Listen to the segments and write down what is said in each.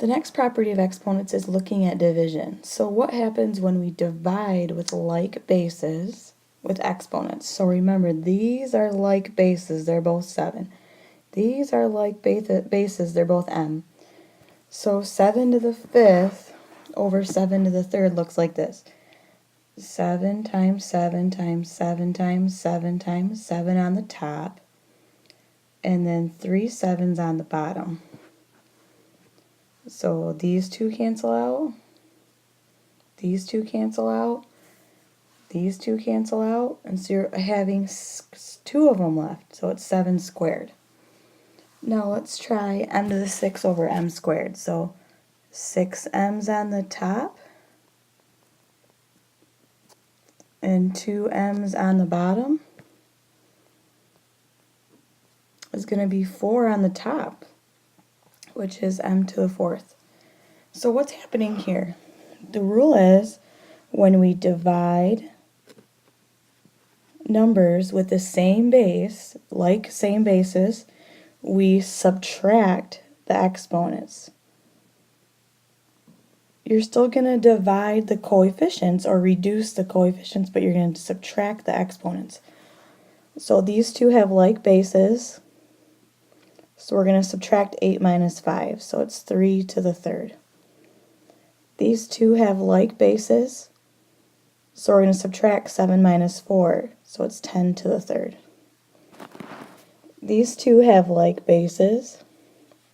The next property of exponents is looking at division. So what happens when we divide with like bases with exponents? So remember, these are like bases, they're both 7. These are like bases, they're both m. So 7 to the 5th over 7 to the 3rd looks like this. 7 times 7 times 7 times 7 times 7 on the top, and then 3 7s on the bottom. So these two cancel out, these two cancel out, these two cancel out, and so you're having 2 of them left, so it's 7 squared. Now let's try m to the 6 over m squared. So 6m's on the top and 2m's on the bottom is going to be 4 on the top, which is m to the 4th. So what's happening here? The rule is when we divide numbers with the same base, like same bases, we subtract the exponents. You're still going to divide the coefficients or reduce the coefficients, but you're going to subtract the exponents. So these two have like bases, so we're going to subtract 8 minus 5, so it's 3 to the 3rd. These two have like bases, so we're going to subtract 7 minus 4, so it's 10 to the 3rd. These two have like bases,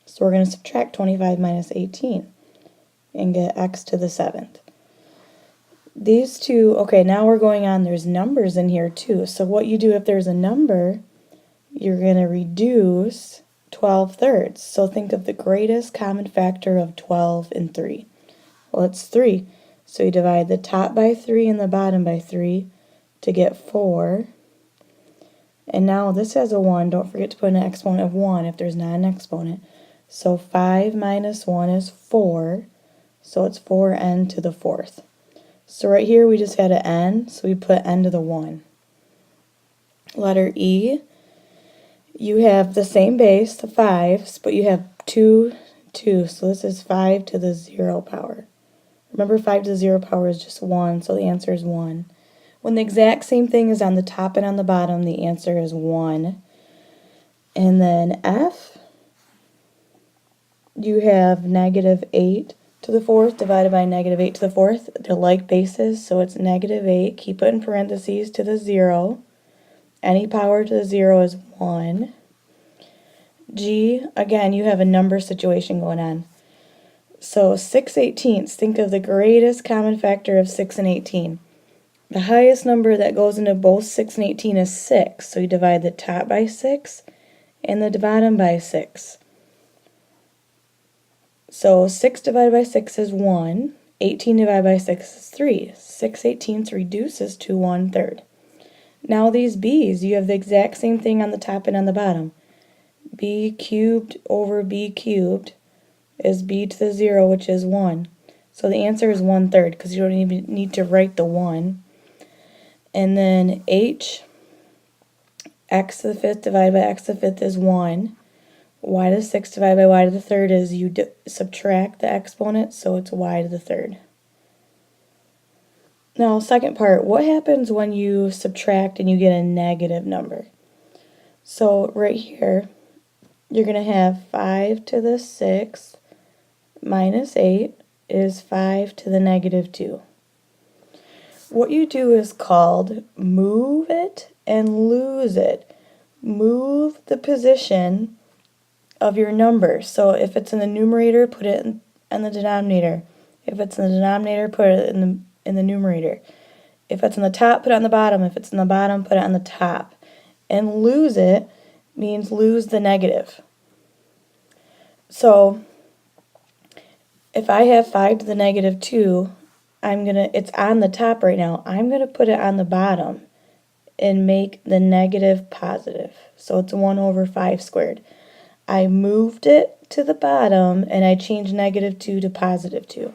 so we're going to subtract 25 minus 18 and get x to the 7th. These two, okay, now we're going on, there's numbers in here too. So what you do if there's a number, you're going to reduce 12 thirds. So think of the greatest common factor of 12 and 3. Well, it's 3. So you divide the top by 3 and the bottom by 3 to get 4. And now this has a 1. Don't forget to put an exponent of 1 if there's not an exponent. So 5 minus 1 is 4. So it's 4n to the 4th. So right here we just had an n, so we put n to the 1. Letter E, you have the same base, the 5s, but you have 2, 2. So this is 5 to the 0 power. Remember, 5 to the 0 power is just 1, so the answer is 1. When the exact same thing is on the top and on the bottom, the answer is 1. And then F, you have negative 8 to the 4th divided by negative 8 to the 4th. They're like bases, so it's negative 8. Keep it in parentheses to the 0. Any power to the 0 is 1. G, again, you have a number situation going on. So 6/18, think of the greatest common factor of 6 and 18. The highest number that goes into both 6 and 18 is 6. So you divide the top by 6 and the bottom by 6. So 6 divided by 6 is 1. 18 divided by 6 is 3. 6/18 reduces to 1/3. Now these b's, you have the exact same thing on the top and on the bottom. B cubed over b cubed is b to the 0, which is 1. So the answer is 1/3 because you don't even need to write the 1. And then h, x to the 5th divided by x to the 5th is 1. Y to the 6th divided by y to the 3rd is you subtract the exponent, so it's y to the 3rd. Now, second part, what happens when you subtract and you get a negative number? So right here, you're going to have 5 to the 6th minus 8 is 5 to the negative 2. What you do is called move it and lose it. Move the position of your number. So if it's in the numerator, put it in the denominator. If it's in the denominator, put it in the numerator. If it's on the top, put it on the bottom. If it's in the bottom, put it on the top. And lose it means lose the negative. So if I have 5 to the negative 2, it's on the top right now. I'm going to put it on the bottom and make the negative positive. So it's 1 over 5 squared. I moved it to the bottom and I changed negative 2 to positive 2.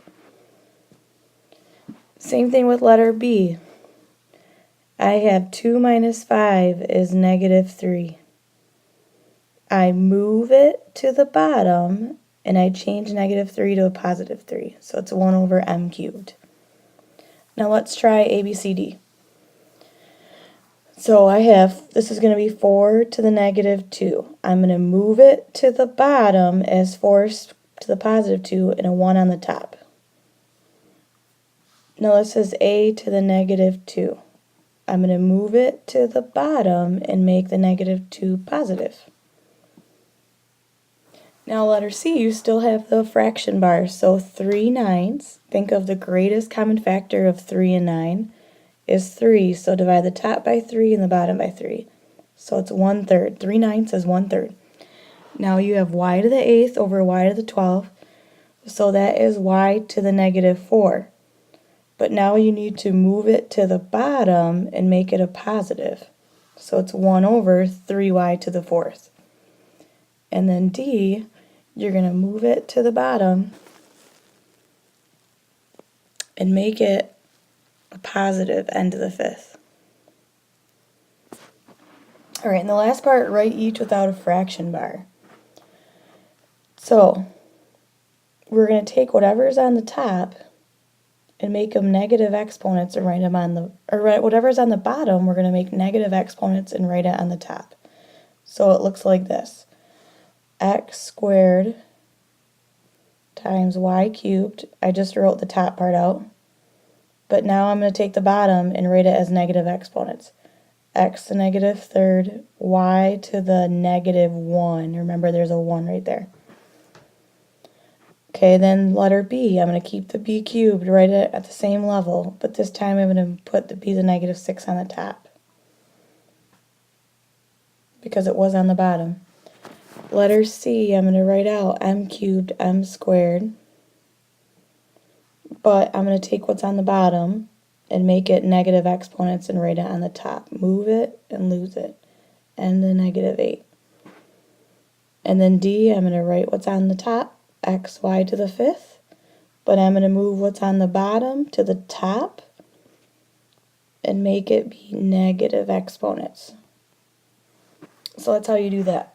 Same thing with letter B. I have 2 minus 5 is negative 3. I move it to the bottom and I change negative 3 to a positive 3. So it's 1 over m cubed. Now let's try ABCD. So I have, this is going to be 4 to the negative 2. I'm going to move it to the bottom as 4 to the positive 2 and a 1 on the top. Now this is a to the negative 2. I'm going to move it to the bottom and make the negative 2 positive. Now letter C, you still have the fraction bar. So 3 nines, think of the greatest common factor of 3 and 9 is 3. So divide the top by 3 and the bottom by 3. So it's 1/3. 3 nines is 1/3. Now you have y to the 8th over y to the 12th. So that is y to the negative 4. But now you need to move it to the bottom and make it a positive. So it's 1 over 3y to the 4th. And then D, you're going to move it to the bottom and make it a positive n to the 5th. Alright, in the last part, write each without a fraction bar. So, we're going to take whatever's on the top and make them negative exponents and write them on the, or whatever's on the bottom, we're going to make negative exponents and write it on the top. So it looks like this. X squared times y cubed. I just wrote the top part out. But now I'm going to take the bottom and write it as negative exponents. X to the negative 3rd, y to the negative 1. Remember, there's a 1 right there. Okay, then letter B. I'm going to keep the b cubed, write it at the same level, but this time I'm going to put the b to the negative 6 on the top because it was on the bottom. Letter C, I'm going to write out m cubed, m squared, but I'm going to take what's on the bottom and make it negative exponents and write it on the top. Move it and lose it, n to the negative 8. And then D, I'm going to write what's on the top, xy to the 5th, but I'm going to move what's on the bottom to the top and make it be negative exponents. So that's how you do that.